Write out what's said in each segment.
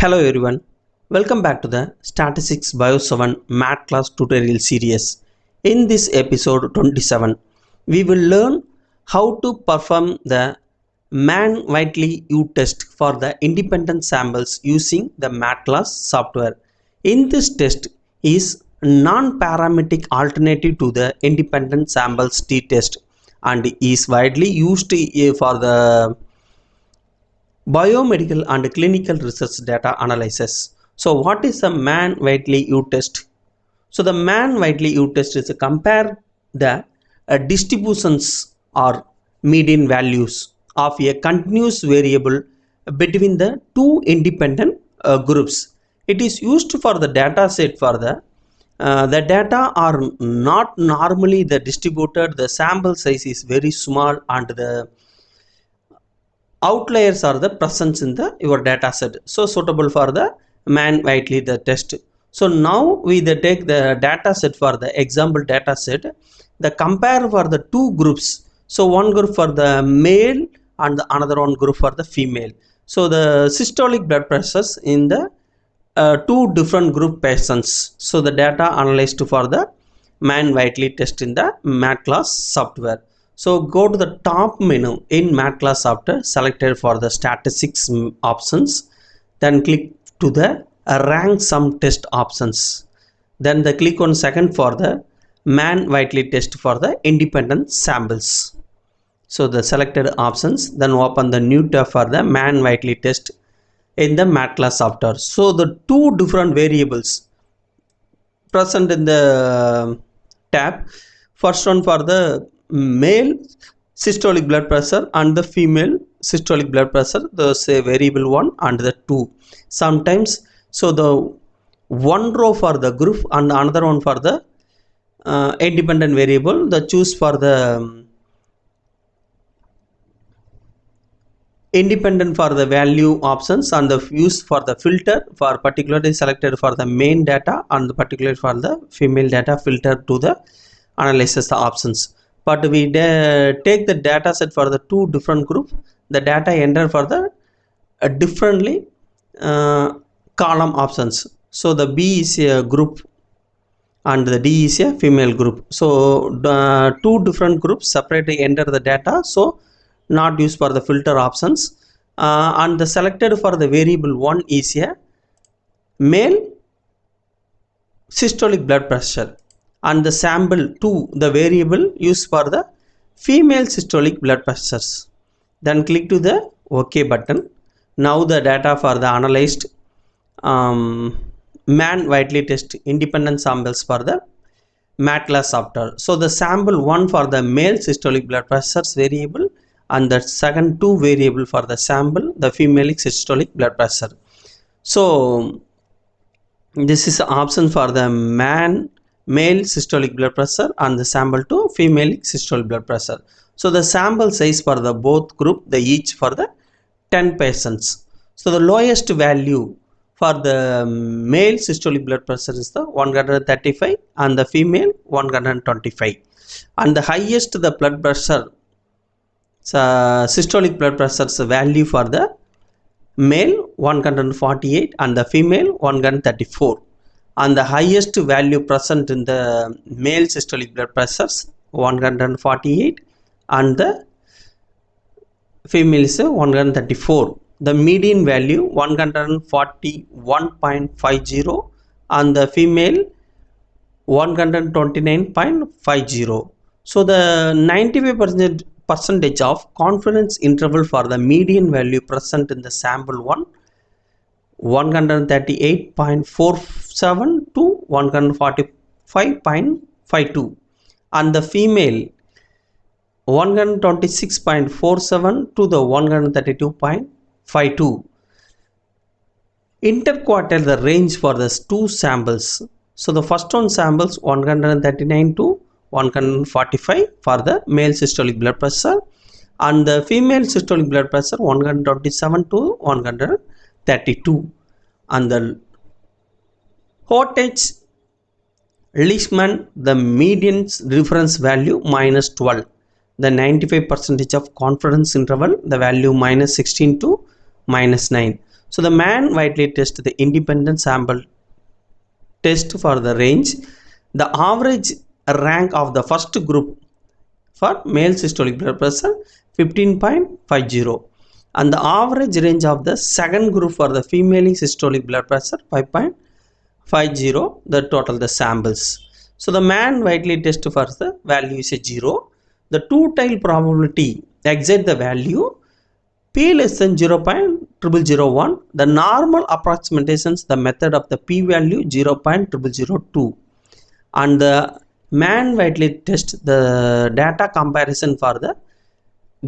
Hello everyone, welcome back to the StatisticsBio7 MedCalc tutorial series. In this episode 27, we will learn how to perform the Mann-Whitney U test for the independent samples using the MedCalc software. In this test is non-parametric alternative to the independent samples t-test and is widely used for the biomedical and clinical research data analysis. So what is the Mann-Whitney U test? So the Mann-Whitney U test is to compare the distributions or median values of a continuous variable between the two independent groups. It is used for the data set for the data are not normally the distributed, the sample size is very small and the outliers are the presence in the your data set, so suitable for the Mann-Whitney the test. So now we take the data set for the example data set, the compare for the two groups, so one group for the male and the another one group for the female. So the systolic blood pressures in the two different group patients, so the data analyzed for the Mann-Whitney test in the MedCalc software. So go to the top menu in MedCalc software, selected for the statistics options, then click to the rank sum test options, then the click on second for the Mann-Whitney test for the independent samples. So the selected options, then open the new tab for the Mann-Whitney test in the MedCalc software. So the two different variables present in the tab, first one for the male systolic blood pressure and the female systolic blood pressure, the say variable 1 and the 2 sometimes. So the one row for the group and another one for the independent variable, the choose for the independent for the value options and the use for the filter for particularly selected for the main data and particularly for the female data filter to the analysis options. But we take the data set for the two different groups, the data enter for the differently column options. So the B is a group and the D is a female group. So the two different groups separately enter the data, so not used for the filter options. And the selected for the variable 1 is a male systolic blood pressure, and the sample 2 the variable used for the female systolic blood pressures. Then click to the OK button. Now the data for the analyzed Mann-Whitney test independent samples for the MedCalc software. So the sample 1 for the male systolic blood pressures variable and the second 2 variable for the sample the female systolic blood pressure. So this is the option for the male systolic blood pressure and the sample to female systolic blood pressure. So the sample size for the both group, the each for the 10 patients. So the lowest value for the male systolic blood pressure is the 135 and the female 125, and the highest the blood pressure systolic blood pressure's value for the male 148 and the female 134, and the highest value present in the male systolic blood pressures 148 and the female is 134. The median value 141.50 and the female 129.50. So the 95% of confidence interval for the median value present in the sample 1 138.47 to 145.52 and the female 126.47 to the 132.52. Interquartile the range for the two samples. So the first one samples 139 to 145 for the male systolic blood pressure and the female systolic blood pressure 127 to 132, and the Hotage-Leishman the median reference value minus 12, the 95% of confidence interval the value minus 16 to minus 9. So the Mann Whiteley test, the independent sample test for the range, the average rank of the first group for male systolic blood pressure 15.50, and the average range of the second group for the female systolic blood pressure 5.50, the total the samples. So the Mann Whiteley test for the value is a 0. The two-tail probability exceed the value p less than 0.0001. The normal approximations, the method of the p value 0.0002, and the Mann Whiteley test, the data comparison for the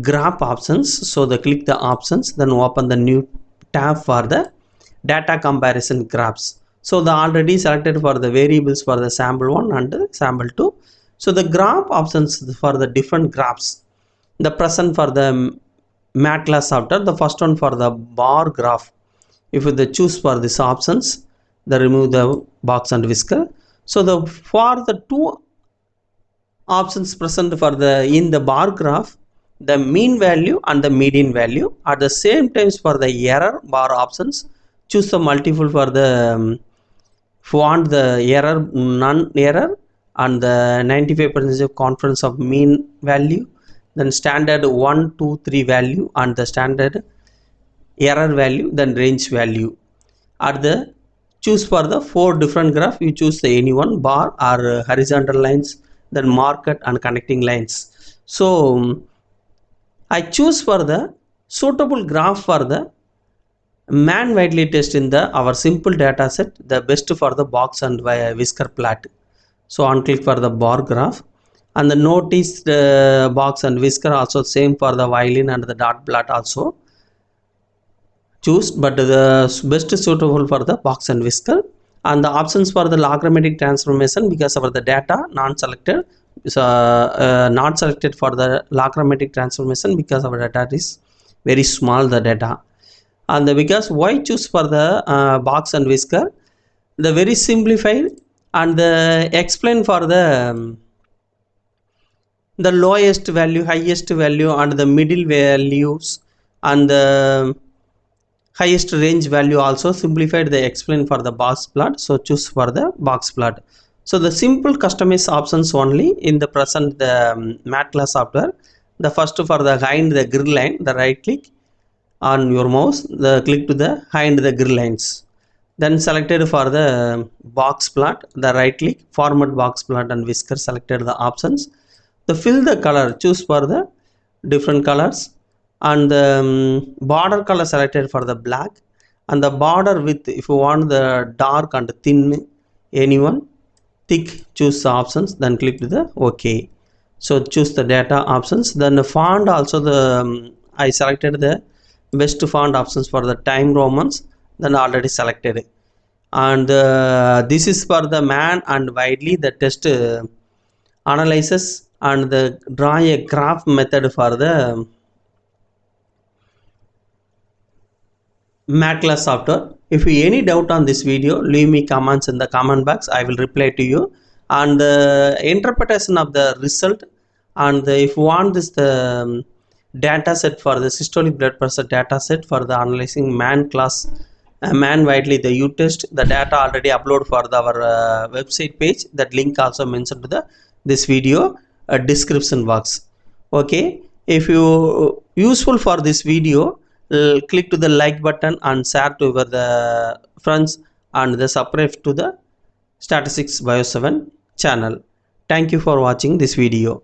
graph options. So the click the options, then open the new tab for the data comparison graphs. So the already selected for the variables for the sample 1 and sample 2. So the graph options for the different graphs, the present for the MedCalc software, the first one for the bar graph. If you choose for these options, the remove the box and whisker. So the for the two options present for the in the bar graph, the mean value and the median value. At the same times for the error bar options, choose the multiple for the if you want the error, none error, and the 95% confidence of mean value, then standard 1, 2, 3 value, and the standard error value, then range value. At the choose for the 4 different graph, you choose the any one bar or horizontal lines, then market and connecting lines. So I choose for the suitable graph for the Mann Whiteley test in the our simple data set, the best for the box and whisker plot. So on click for the bar graph, and the notice the box and whisker also same for the violin and the dot plot also choose, but the best suitable for the box and whisker. And the options for the logarithmic transformation, because of the data non-selected, so not selected for the logarithmic transformation because our data is very small, the data. And because why choose for the box and whisker, the very simplified and the explain for the lowest value, highest value, and the middle values, and the highest range value also simplified the explain for the box plot. So choose for the box plot. So the simple customize options only in the present the MedCalc software. The first for the hind the grid line, the right click on your mouse, the click to the hind the grid lines, then selected for the box plot, the right click format box plot and whisker, selected the options, the fill the color, choose for the different colors, and the border color selected for the black, and the border width if you want the dark and thin, anyone thick, choose the options, then click to the OK. So choose the data options, then the font also the I selected the best font options for the time Romans, then already selected. And this is for the Mann and Whiteley the test analysis and the draw a graph method for the MedCalc software. If you any doubt on this video, leave me comments in the comment box, I will reply to you. And the interpretation of the result, and if you want this the data set for the systolic blood pressure data set for the analyzing Mann Whiteley the U test, the data already upload for the, our website page, that link also mentioned to the this video description box. Okay, if you useful for this video, click to the like button and share to your the friends, and the subscribe to the StatisticsBio7 channel. Thank you for watching this video.